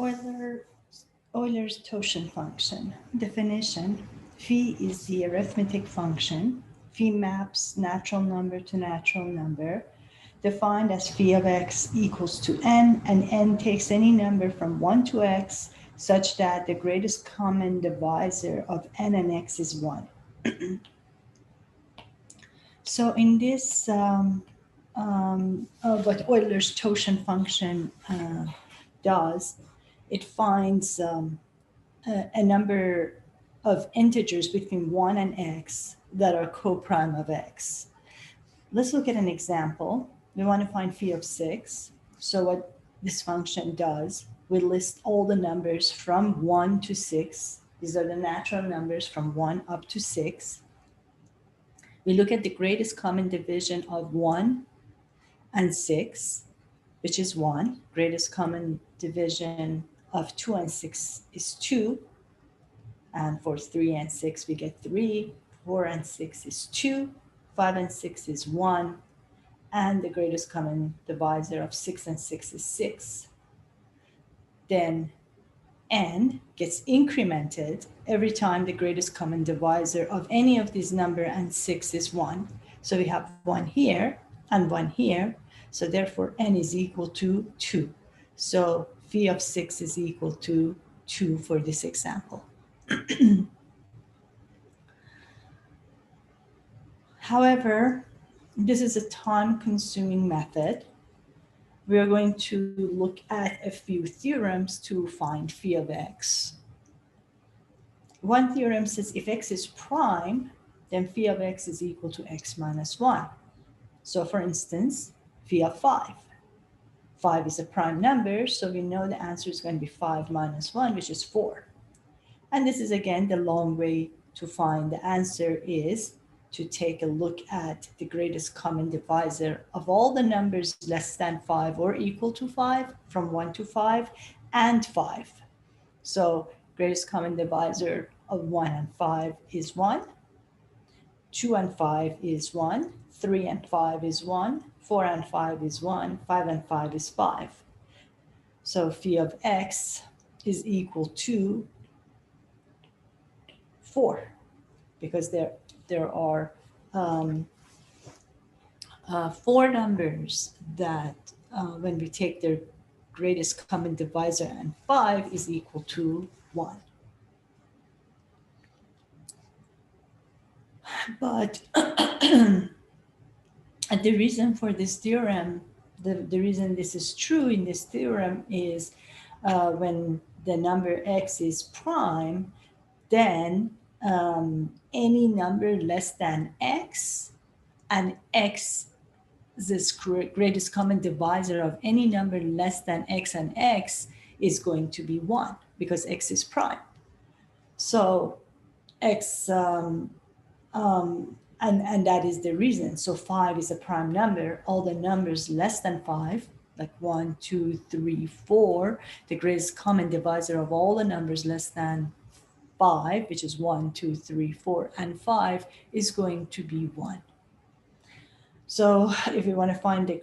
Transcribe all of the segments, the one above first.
Euler, Euler's Totient function. Definition. Phi is the arithmetic function. Phi maps natural number to natural number, defined as phi of x equals to n, and n takes any number from 1 to x such that the greatest common divisor of n and x is 1. So in this, what Euler's Totient function does, it finds a number of integers between 1 and x that are co-prime of x. Let's look at an example. We want to find phi of 6. So what this function does, we list all the numbers from 1 to 6. These are the natural numbers from 1 up to 6. We look at the greatest common division of 1 and 6, which is 1. Greatest common division of 2 and 6 is 2. And for 3 and 6, we get 3. 4 and 6 is 2. 5 and 6 is 1. And the greatest common divisor of 6 and 6 is 6. Then n gets incremented every time the greatest common divisor of any of these number and 6 is 1. So we have 1 here and 1 here. So therefore n is equal to 2. So phi of 6 is equal to 2 for this example. However, this is a time-consuming method. We are going to look at a few theorems to find phi of x. One theorem says if x is prime, then phi of x is equal to x minus 1. So for instance, phi of 5. 5 is a prime number, so we know the answer is going to be 5 minus 1, which is 4. And this is again the long way to find the answer is to take a look at the greatest common divisor of all the numbers less than 5 or equal to 5, from 1 to 5, and 5. So greatest common divisor of 1 and 5 is 1. 2 and 5 is 1. 3 and 5 is 1. 4 and 5 is 1. 5 and 5 is 5. So phi of x is equal to 4, because there are 4 numbers that when we take their greatest common divisor and 5 is equal to 1. But the reason for this theorem, the reason this is true in this theorem is when the number x is prime, then any number less than x and x, this greatest common divisor of any number less than x and x is going to be 1 because x is prime. So x, and that is the reason. So 5 is a prime number. All the numbers less than 5, like 1, 2, 3, 4, the greatest common divisor of all the numbers less than 5, which is 1, 2, 3, 4, and 5, is going to be 1. So if we want to find the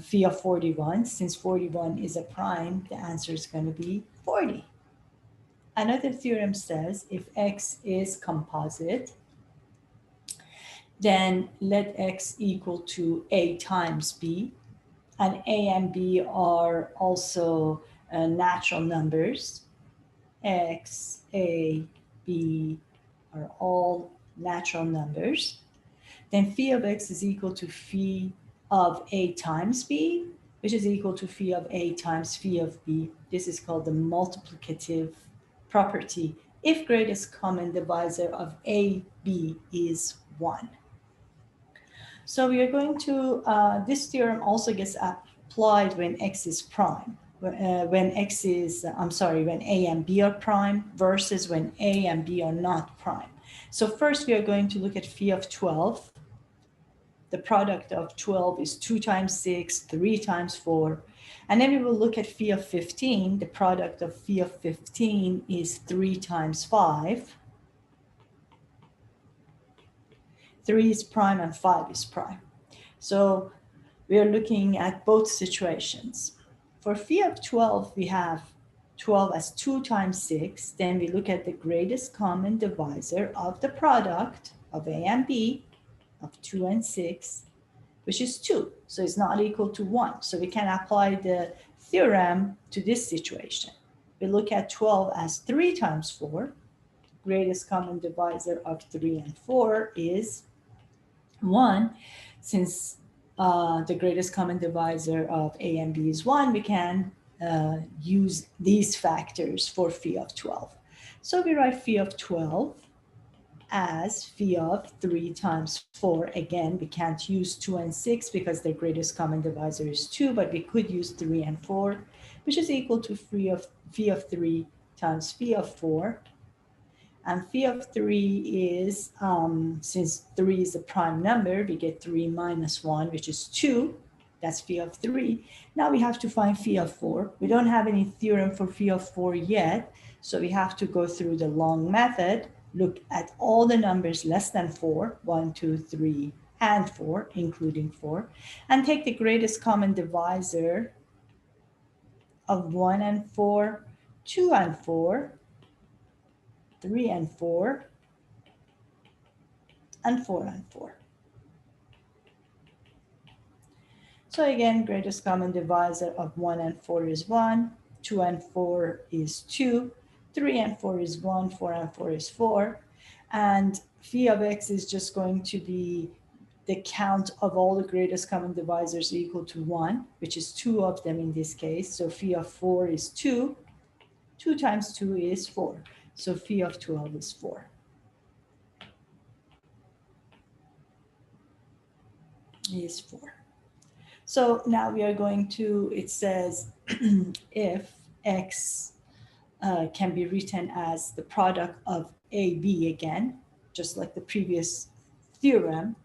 phi of 41, since 41 is a prime, the answer is going to be 40. Another theorem says if x is composite, then let x equal to a times b, and a and b are also natural numbers. X, a, b are all natural numbers. Then phi of x is equal to phi of a times b, which is equal to phi of a times phi of b. This is called the multiplicative property if greatest common divisor of a, b is 1. So we are going to, this theorem also gets applied when x is prime. When A and B are prime versus when A and B are not prime. So first we are going to look at phi of 12. The product of 12 is 2 times 6, 3 times 4. And then we will look at phi of 15. The product of phi of 15 is 3 times 5. 3 is prime and 5 is prime. So we are looking at both situations. For phi of 12, we have 12 as 2 times 6. Then we look at the greatest common divisor of the product of A and B of 2 and 6, which is 2. So it's not equal to 1. So we can apply the theorem to this situation. We look at 12 as 3 times 4. Greatest common divisor of 3 and 4 is 1. Since the greatest common divisor of A and B is 1, we can use these factors for phi of 12. So we write phi of 12 as phi of 3 times 4. Again, we can't use 2 and 6 because their greatest common divisor is 2, but we could use 3 and 4, which is equal to phi of 3 times phi of 4. And phi of 3 is, since 3 is a prime number, we get 3 minus 1, which is 2. That's phi of 3. Now we have to find phi of 4. We don't have any theorem for phi of 4 yet, so we have to go through the long method, look at all the numbers less than 4, 1, 2, 3, and 4, including 4, and take the greatest common divisor of 1 and 4, 2 and 4, 3 and 4, and 4 and 4. So again, greatest common divisor of 1 and 4 is 1, 2 and 4 is 2, 3 and 4 is 1, 4 and 4 is 4, and phi of x is just going to be the count of all the greatest common divisors equal to 1, which is 2 of them in this case. So phi of 4 is 2, 2 times 2 is 4. So phi of 12 is 4. Is 4. So now we are going to, it says, if x can be written as the product of AB again, just like the previous theorem,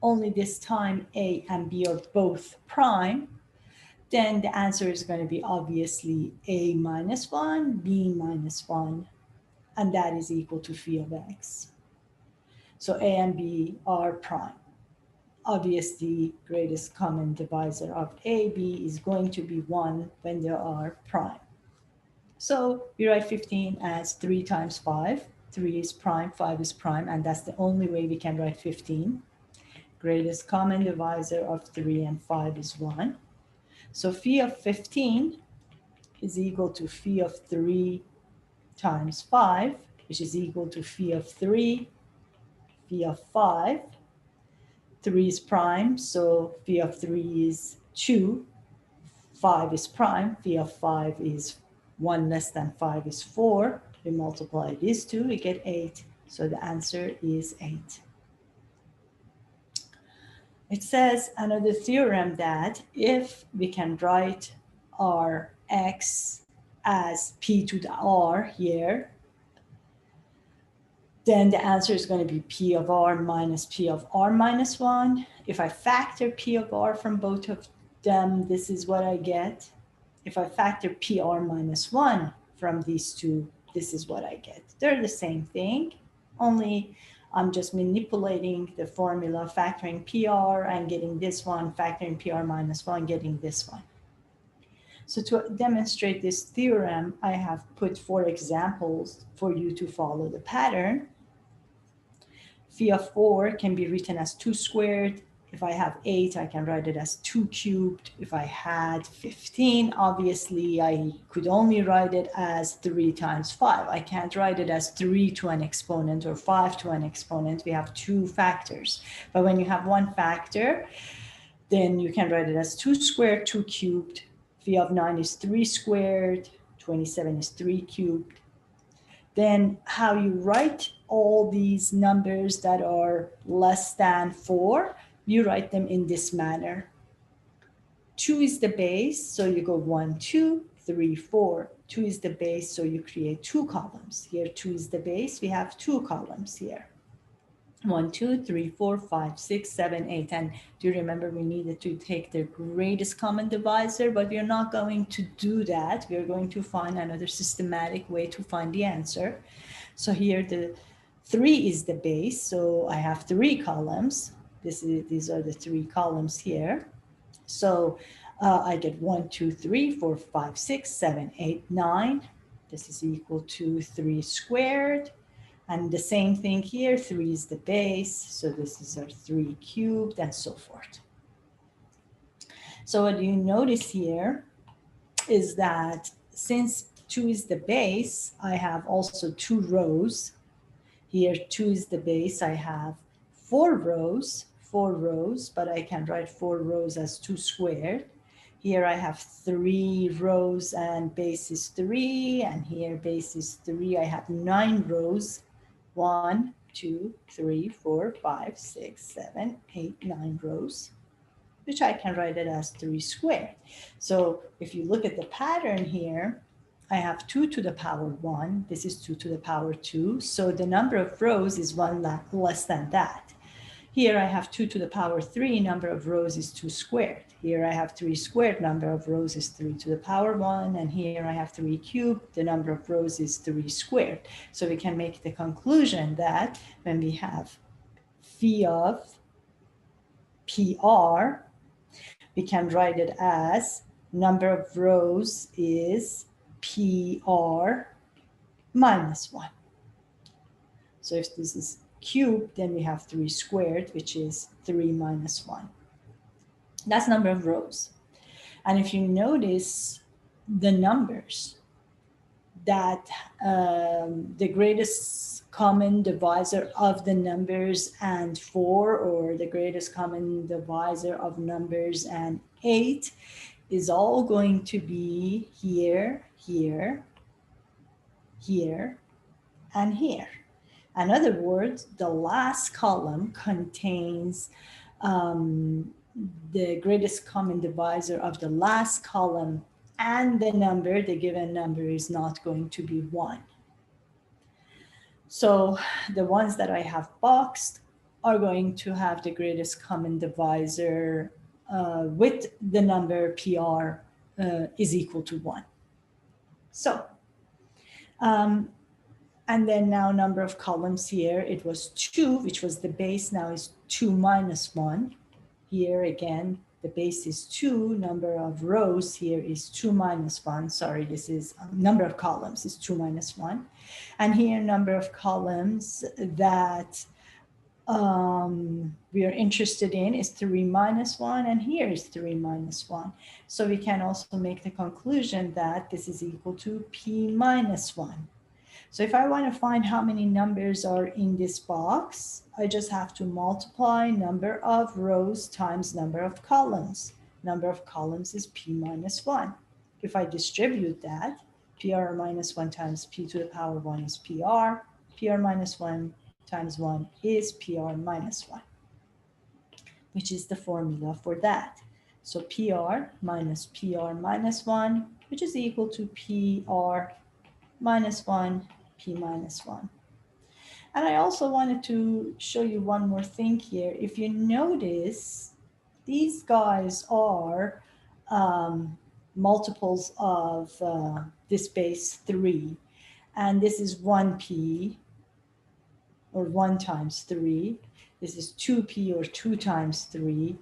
only this time A and B are both prime, then the answer is going to be obviously A minus 1, B minus 1, and that is equal to phi of x. So A and B are prime. Obviously, greatest common divisor of AB is going to be 1 when they are prime. So we write 15 as 3 times 5. 3 is prime, 5 is prime, and that's the only way we can write 15. Greatest common divisor of 3 and 5 is 1. So phi of 15 is equal to phi of 3 times 5, which is equal to phi of 3, phi of 5. 3 is prime, so phi of 3 is 2. 5 is prime, phi of 5 is 1 less than 5 is 4. We multiply these two, we get 8. So the answer is 8. It says another theorem that if we can write our x as p to the r here, then the answer is going to be p of r minus p of r minus 1. If I factor p of r from both of them, this is what I get. If I factor pr minus 1 from these two, this is what I get. They're the same thing, only I'm just manipulating the formula, factoring PR and getting this one, factoring PR minus 1, getting this one. So to demonstrate this theorem, I have put 4 examples for you to follow the pattern. Phi of 4 can be written as 2 squared. If I have 8, I can write it as 2 cubed. If I had 15, obviously I could only write it as 3 times 5. I can't write it as 3 to an exponent or 5 to an exponent. We have 2 factors. But when you have 1 factor, then you can write it as 2 squared, 2 cubed. Phi of 9 is 3 squared, 27 is 3 cubed. Then how you write all these numbers that are less than 4, you write them in this manner. 2 is the base, so you go 1, 2, 3, 4. 2 is the base, so you create 2 columns. Here 2 is the base, we have 2 columns here. 1, 2, 3, 4, 5, 6, 7, 8. And do you remember we needed to take the greatest common divisor, but we are not going to do that. We are going to find another systematic way to find the answer. So here the 3 is the base, so I have 3 columns. These are the 3 columns here. So I get 1, 2, 3, 4, 5, 6, 7, 8, 9. This is equal to 3 squared. And the same thing here, 3 is the base. So this is our 3 cubed and so forth. So what you notice here is that since 2 is the base, I have also 2 rows. Here 2 is the base. I have 4 rows, but I can write 4 rows as 2 squared. Here I have 3 rows and base is 3, and here base is 3. I have 9 rows. 1, 2, 3, 4, 5, 6, 7, 8, 9 rows, which I can write it as 3 squared. So if you look at the pattern here, I have 2 to the power 1. This is 2 to the power 2. So the number of rows is 1 less than that. Here I have 2 to the power 3. Number of rows is 2 squared. Here I have 3 squared. Number of rows is 3 to the power 1. And here I have 3 cubed. The number of rows is 3 squared. So we can make the conclusion that when we have phi of PR, we can write it as number of rows is PR minus 1. So if this is cubed, then we have 3 squared, which is 3 minus 1. That's number of rows. And if you notice the numbers that the greatest common divisor of the numbers and 4, or the greatest common divisor of numbers and 8 is all going to be here, here, here, and here. In other words, the last column contains the greatest common divisor of the last column, and the number, the given number, is not going to be 1. So the ones that I have boxed are going to have the greatest common divisor with the number PR is equal to 1. So, and then now number of columns here, it was 2, which was the base, now is 2 minus 1. Here again, the base is 2, number of rows here is 2 minus 1. Sorry, this is number of columns is 2 minus 1. And here number of columns that we are interested in is 3 minus 1, and here is 3 minus 1. So we can also make the conclusion that this is equal to P minus 1. So if I want to find how many numbers are in this box, I just have to multiply number of rows times number of columns. Number of columns is P minus 1. If I distribute that, PR minus 1 times P to the power 1 is PR. PR minus 1 times 1 is PR minus 1, which is the formula for that. So PR minus PR minus 1, which is equal to PR minus 1, P minus 1. And I also wanted to show you one more thing here. If you notice, these guys are multiples of this base 3. And this is 1P, or 1 times 3. This is 2P, or 2 times 3,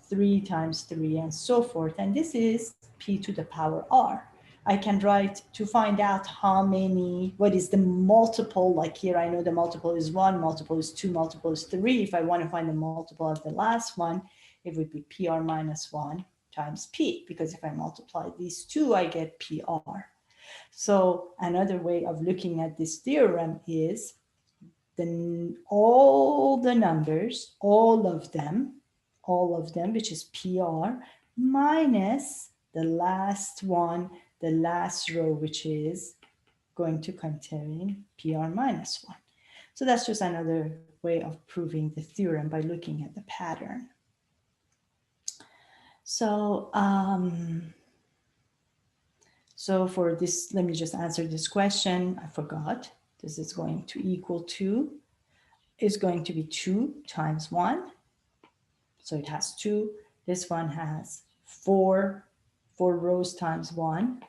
3 times 3, and so forth. And this is P to the power R. I can write to find out how many, what is the multiple, like here I know the multiple is 1, multiple is 2, multiple is 3. If I want to find the multiple of the last one, it would be PR minus 1 times P, because if I multiply these two, I get PR. So another way of looking at this theorem is all the numbers, all of them, which is PR, minus the last one, the last row, which is going to contain PR minus 1. So that's just another way of proving the theorem by looking at the pattern. So, so for this, let me just answer this question. I forgot. This is going to equal to, is going to be 2 times 1. So it has 2. This one has 4 rows times 1.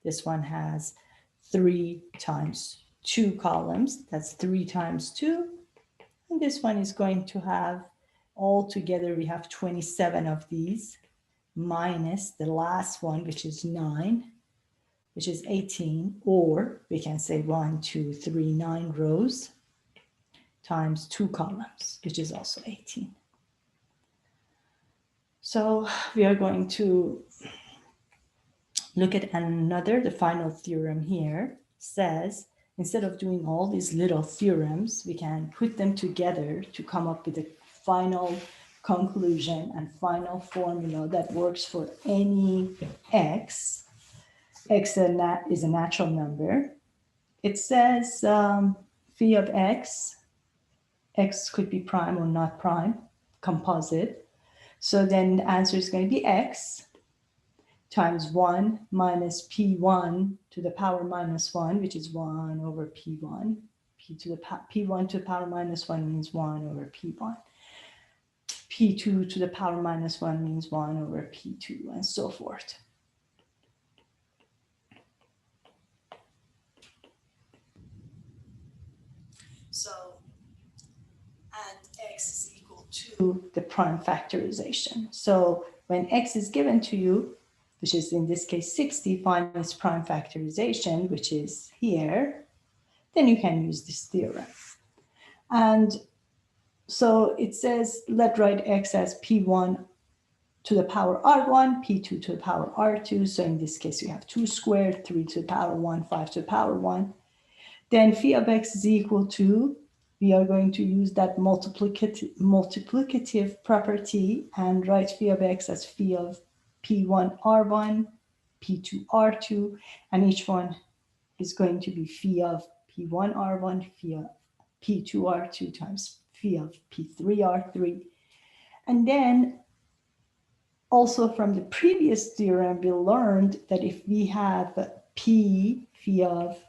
This one has 3 times 2 columns. That's 3 times 2. And this one is going to have, all together we have 27 of these. minus the last one, which is 9, which is 18, or we can say 1, 2, 3, 9 rows times 2 columns, which is also 18. So we are going to look at another, the final theorem here says, instead of doing all these little theorems, we can put them together to come up with a final conclusion and final formula that works for any x. X is a natural number. It says phi of x could be prime or not prime, composite. So then the answer is going to be x times 1 minus p1 to the power minus 1, which is 1 over p1. P1 to the power minus 1 means 1 over p1. P2 to the power minus 1 means 1 over p2, and so forth. So, and x is equal to the prime factorization. So when x is given to you, which is in this case 60, find its prime factorization, which is here, then you can use this theorem. And so it says, let write x as p1 to the power r1, p2 to the power r2. So in this case, we have 2 squared, 3 to the power 1, 5 to the power 1. Then phi of x is equal to, we are going to use that multiplicative property and write phi of x as phi of p1 r1, p2 r2, and each one is going to be phi of p1 r1, phi of p2 r2 times phi of p3 r3. And then also from the previous theorem, we learned that if we have phi of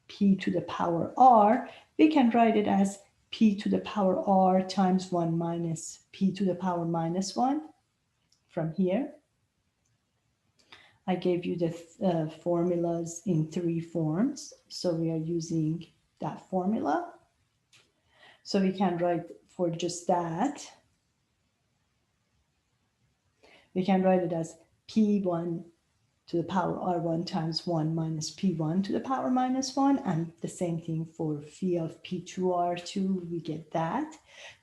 p to the power r, we can write it as p to the power r times 1 minus p to the power minus 1 from here. I gave you the formulas in 3 forms, so we are using that formula. So we can write for just that. We can write it as p1 to the power r1 times 1 minus p1 to the power minus 1, and the same thing for phi of p2 r2, we get that.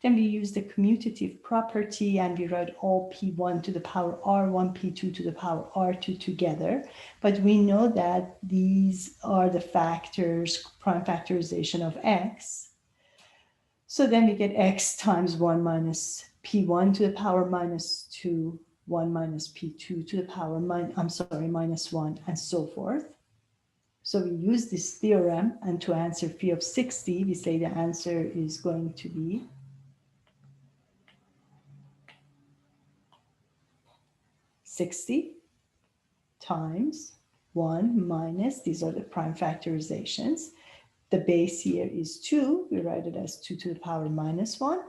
Then we use the commutative property and we write all p1 to the power r1, p2 to the power r2 together. But we know that these are the factors, prime factorization of x. So then we get x times 1 minus p1 to the power minus 2, 1 minus p2 to the power minus 1, and so forth. So we use this theorem, and to answer phi of 60, we say the answer is going to be 60 times 1 minus, these are the prime factorizations. The base here is 2, we write it as 2 to the power minus 1,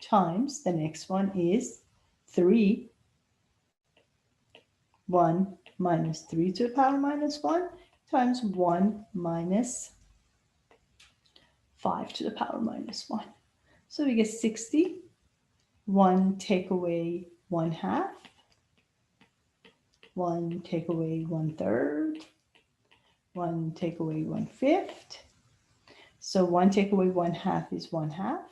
times, the next one is 3, 1 minus 3 to the power minus 1 times 1 minus 5 to the power minus 1. So we get 60, 1 take away 1/2, 1 take away 1/3, 1 take away 1/5. So 1 take away 1/2 is 1/2.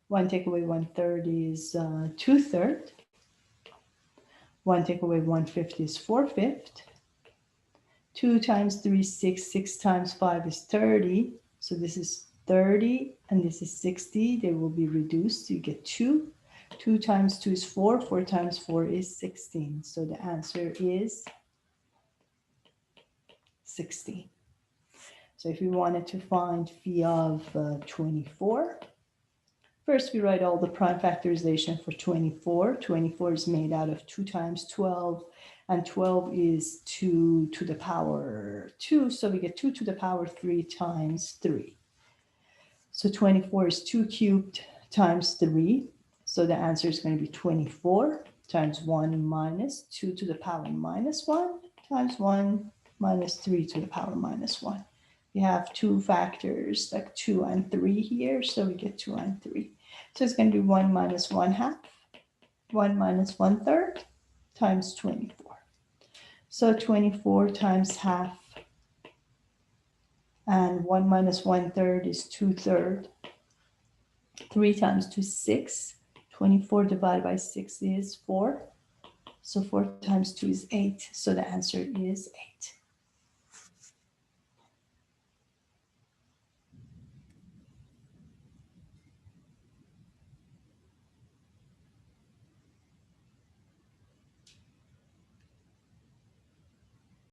1 take away 1/3 is 2/3. 1 take away 1/5 is 4/5. 2 times 3 is 6. 6 times 5 is 30. So this is 30 and this is 60. They will be reduced. You get 2. 2 times 2 is 4. 4 times 4 is 16. So the answer is 16. So if we wanted to find phi of 24, first we write all the prime factorization for 24. 24 is made out of 2 times 12, and 12 is 2 to the power 2. So we get 2 to the power 3 times 3. So 24 is 2 cubed times 3. So the answer is going to be 24 times 1 minus 2 to the power minus 1 times 1 minus 3 to the power minus 1. We have 2 factors like 2 and 3 here, so we get 2 and 3. So it's going to be 1 minus 1/2 1 minus 1/3 times 24. So 24 times half, and 1 minus 1/3 is 2/3. 3 times 2 is 6. 24 divided by 6 is 4. So 4 times 2 is 8. So the answer is 8.